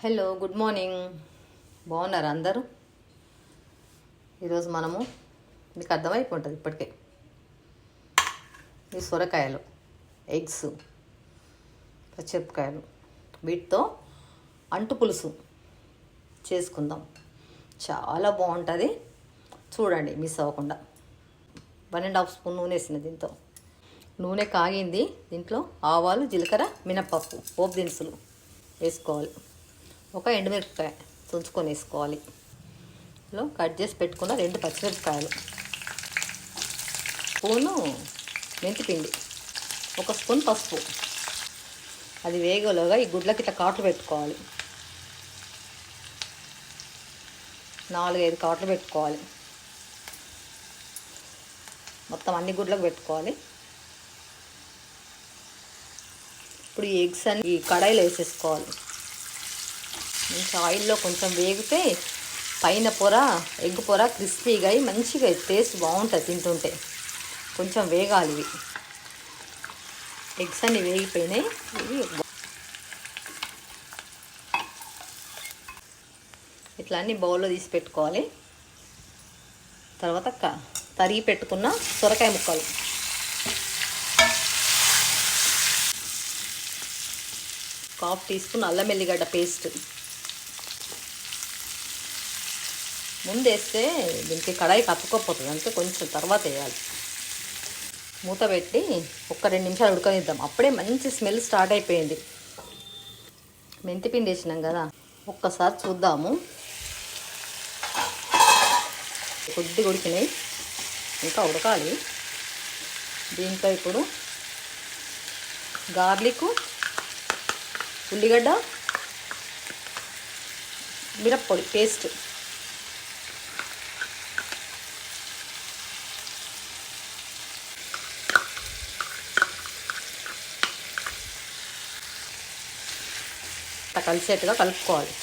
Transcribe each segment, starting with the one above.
Hello, good morning. బాగున్నారా అందరూ? ఈరోజు మనము మీకు అర్థమైపోతుంది ఇప్పటికే. ఈ సొరకాయలు, ఎగ్స్, పచ్చిమిరపకాయలు వీటితో అంటు పులుసు చేసుకుందాం. చాలా బాగుంటుంది, చూడండి మిస్ అవ్వకుండా. 1.5 స్పూన్ నూనె వేసిన దీంతో. నూనె కాగింది, దీంట్లో ఆవాలు, జీలకర్ర, మినపప్పు, పోపు దినుసులు వేసుకోవాలి. ఒక ఎండుమిరపకాయ తుంచుకొని వేసుకోవాలి. కట్ చేసి పెట్టుకున్న 2 పచ్చిమిరపకాయలు, స్పూను మెంతిపిండి, 1 స్పూన్ పసుపు. అది వేగలోగా ఈ గుడ్లకి ఇట్లా కాట్లు పెట్టుకోవాలి. 4-5 కాట్లు పెట్టుకోవాలి. మొత్తం అన్ని గుడ్లకు పెట్టుకోవాలి. ఇప్పుడు ఈ ఎగ్స్ అన్ని ఈ కడాయిలో వేసేసుకోవాలి. మంచి ఆయిల్లో కొంచెం వేగితే పైన పొర, ఎగ్ పొర క్రిస్పీగా అయ్యి మంచిగా టేస్ట్ బాగుంటుంది తింటుంటే. కొంచెం వేగాలి ఇవి. ఎగ్స్ అన్ని వేగిపోయినాయి. ఇవి ఇట్లా అన్ని బౌల్లో తీసి పెట్టుకోవాలి. తర్వాత తరిగి పెట్టుకున్న సొరకాయ ముక్కలు, ½ టీ స్పూన్ అల్లం వెల్లిగడ్డ పేస్ట్. ముందు వేస్తే దీనికి కడాయి కప్పుకోకపోతుంది, అంటే కొంచెం తర్వాత వేయాలి. మూత పెట్టి 1-2 నిమిషాలు ఉడకనిద్దాం. అప్పుడే మంచి స్మెల్ స్టార్ట్ అయిపోయింది. మెంతిపిండి వేసినాం కదా, ఒక్కసారి చూద్దాము. కొద్దిగా ఉడికినాయి, ఇంకా ఉడకాలి. దీంట్లో ఇప్పుడు గార్లిక్, ఉల్లిగడ్డ, మిరప్పొడి పేస్ట్, కలిసేట్టుగా కలుపుకోవాలి.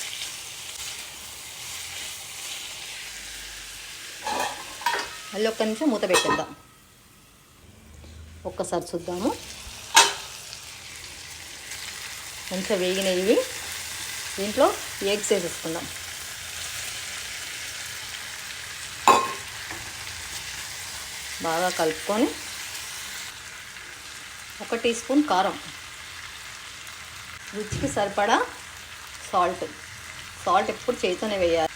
మళ్ళీ 1 నిమిషం మూత పెట్టేద్దాం. ఒక్కసారి చూద్దాము. మంచిగా వేగినవి. దీంట్లో ఎగ్స్ వేసేసుకుందాం. బాగా కలుపుకొని 1 టీ స్పూన్ కారం, రుచికి సరిపడా సాల్ట్ ఎప్పుడు చేతితోనే వేయాలి.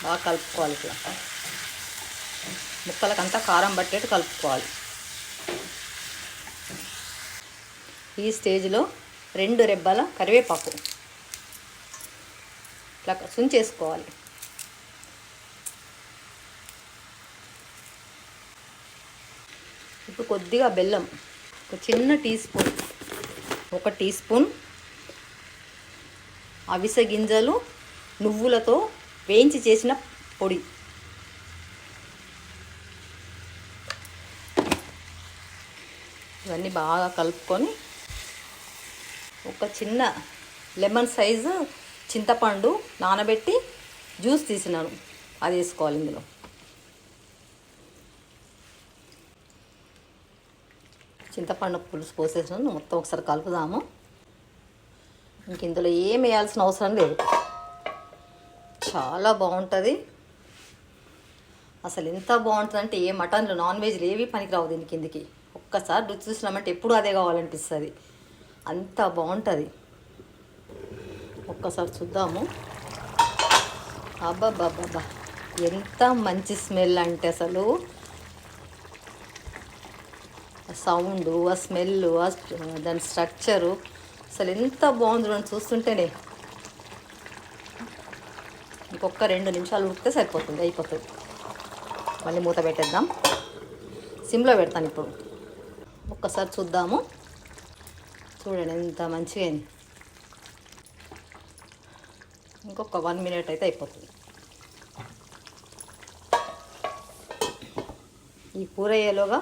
బాగా కలుపుకోవాలి. ఇట్లా ముక్కలకంతా కారం పట్టేట్టు కలుపుకోవాలి. ఈ స్టేజ్లో 2 రెబ్బల కరివేపాకు ఇట్లా సుంచేసుకోవాలి. ఇప్పుడు కొద్దిగా బెల్లం, ఒక చిన్న టీ స్పూన్, 1 టీ స్పూన్ అవిసె గింజలు, నువ్వులతో వేయించి చేసిన పొడి, ఇవన్నీ బాగా కలుపుకొని ఒక చిన్న లెమన్ సైజు చింతపండు నానబెట్టి జ్యూస్ తీసినాను, అది వేసుకోవాలి. ఇందులో చింతపండు పులుసు పోసేసాను. మొత్తం ఒకసారి కలుపుదాము. ఇంక ఇందులో ఏం వేయాల్సిన అవసరం లేదు. చాలా బాగుంటుంది. అసలు ఎంత బాగుంటుంది అంటే ఏ మటన్లు, నాన్ వెజ్లు ఏవి పనికిరావు దీని కిందికి. ఒక్కసారి రుచి చూసినామంటే ఎప్పుడు అదే కావాలనిపిస్తుంది, అంత బాగుంటుంది. ఒక్కసారి చూద్దాము. అబ్బాబ్బాబ్బా, ఎంత మంచి స్మెల్ అంటే అసలు సౌండ్, ఆ స్మెల్, దాని స్ట్రక్చరు అసలు ఎంత బాగుంది చూడండి చూస్తుంటేనే. ఇంకొక 2 నిమిషాలు ఉడికితే సరిపోతుంది, అయిపోతుంది. మళ్ళీ మూత పెట్టేద్దాం. సిమ్లో పెడతాను ఇప్పుడు. ఒక్కసారి చూద్దాము. చూడండి ఎంత మంచిగా అయింది. ఇంకొక 1 మినిట్ అయితే అయిపోతుంది. ఈ కూర అయ్యేలోగా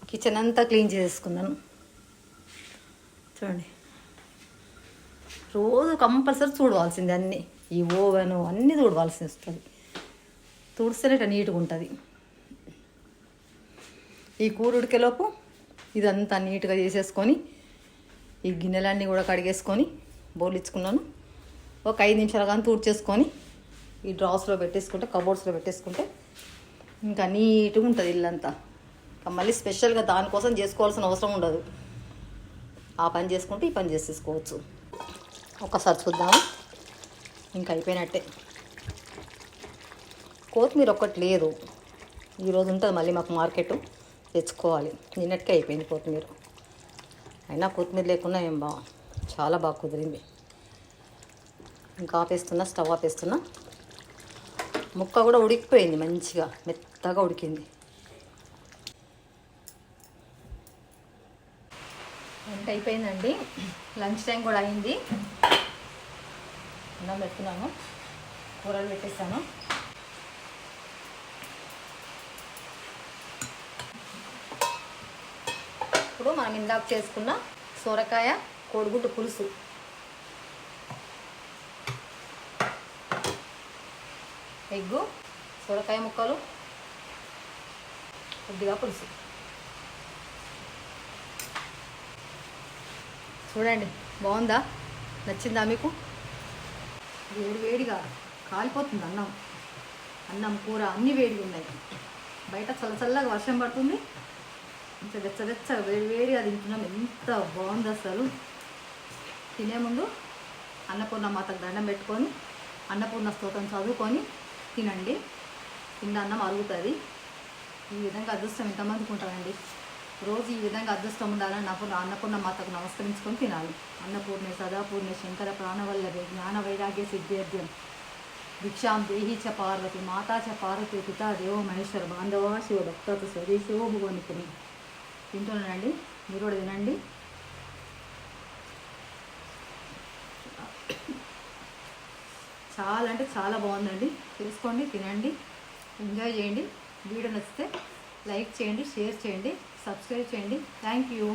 కిచెన్ అంతా క్లీన్ చేసుకున్నాను. చూడండి, రోజు కంపల్సరీ చూడవలసింది అన్నీ. ఈ ఓవెను అన్నీ చూడవలసి వస్తుంది. తుడిస్తేనే ఇట్లా నీట్గా ఉంటుంది. ఈ కూర ఉడికేలోపు ఇదంతా నీట్గా చేసేసుకొని ఈ గిన్నెలన్నీ కూడా కడిగేసుకొని బోర్లిచ్చుకున్నాను. ఒక 5 నిమిషాలు కానీ తుడిచేసుకొని ఈ డ్రాస్లో పెట్టేసుకుంటే, కబోర్డ్స్లో పెట్టేసుకుంటే ఇంకా నీట్గా ఉంటుంది ఇల్లంతా. మళ్ళీ స్పెషల్గా దానికోసం చేసుకోవాల్సిన అవసరం ఉండదు. ఆ పని చేసుకుంటే ఈ పని చేసేసుకోవచ్చు. ఒకసారి చూద్దాము. ఇంకా అయిపోయినట్టే. కొత్తిమీర ఒక్కటి లేదు, ఈరోజు ఉంటుంది మళ్ళీ మాకు మార్కెట్, తెచ్చుకోవాలి. నిన్నటికే అయిపోయింది కొత్తిమీర. అయినా కొత్తిమీర లేకుండా ఏం చాలా బాగా కుదిరింది. ఇంకా ఆపేస్తున్నా, స్టవ్ ఆపేస్తున్నా. ముక్క కూడా ఉడికిపోయింది, మంచిగా మెత్తగా ఉడికింది. వంట అయిపోయిందండి. లంచ్ టైం కూడా అయింది. అన్నం పెడుతున్నాను, కూరలు పెట్టేస్తాను. ఇప్పుడు మనం ఇందాక చేసుకున్న సొరకాయ కోడిగుడ్డు పులుసు, ఎగ్గు, సొరకాయ ముక్కలు, కొద్దిగా పులుసు. చూడండి, బాగుందా? నచ్చిందా మీకు? వేడిగా కాలిపోతుంది అన్నం కూర అన్నీ వేడిగా ఉన్నాయి. బయట చల్లగా వర్షం పడుతుంది, ఇంకా వెచ్చగా వేడిగా తింటున్నాం. ఎంత బాగుంది అసలు. తినే ముందు అన్నపూర్ణ మాతకు దండం పెట్టుకొని అన్నపూర్ణ స్తోత్రం చదువుకొని తినండి. కింద అన్నం అరుగుతుంది. ఈ విధంగా అదృష్టం ఎంతమందికి ఉంటుందండి. రోజు ఈ విధంగా అదృష్టం ఉండాలని అన్నపూర్ణ మాతకు నమస్కరించుకొని తినాలి. అన్నపూర్ణే సదాపూర్ణే శంకర ప్రాణవల్లభే జ్ఞాన వైరాగ్య సిద్ధ్యర్థ్యం భిక్షాం దేహి చ పార్వతి మాతా చ పార్వతి పితా దేవో మహేశ్వర బాంధవా శివ భక్తతో స్వదేశో భువనిపురి. తింటున్నానండి, మీరు కూడా తినండి. చాలా అంటే చాలా బాగుందండి. చేసుకోండి, తినండి, ఎంజాయ్ చేయండి. వీడియో నచ్చితే లైక్ చేయండి, షేర్ చేయండి, సబ్స్క్రైబ్ చేయండి. Thank you.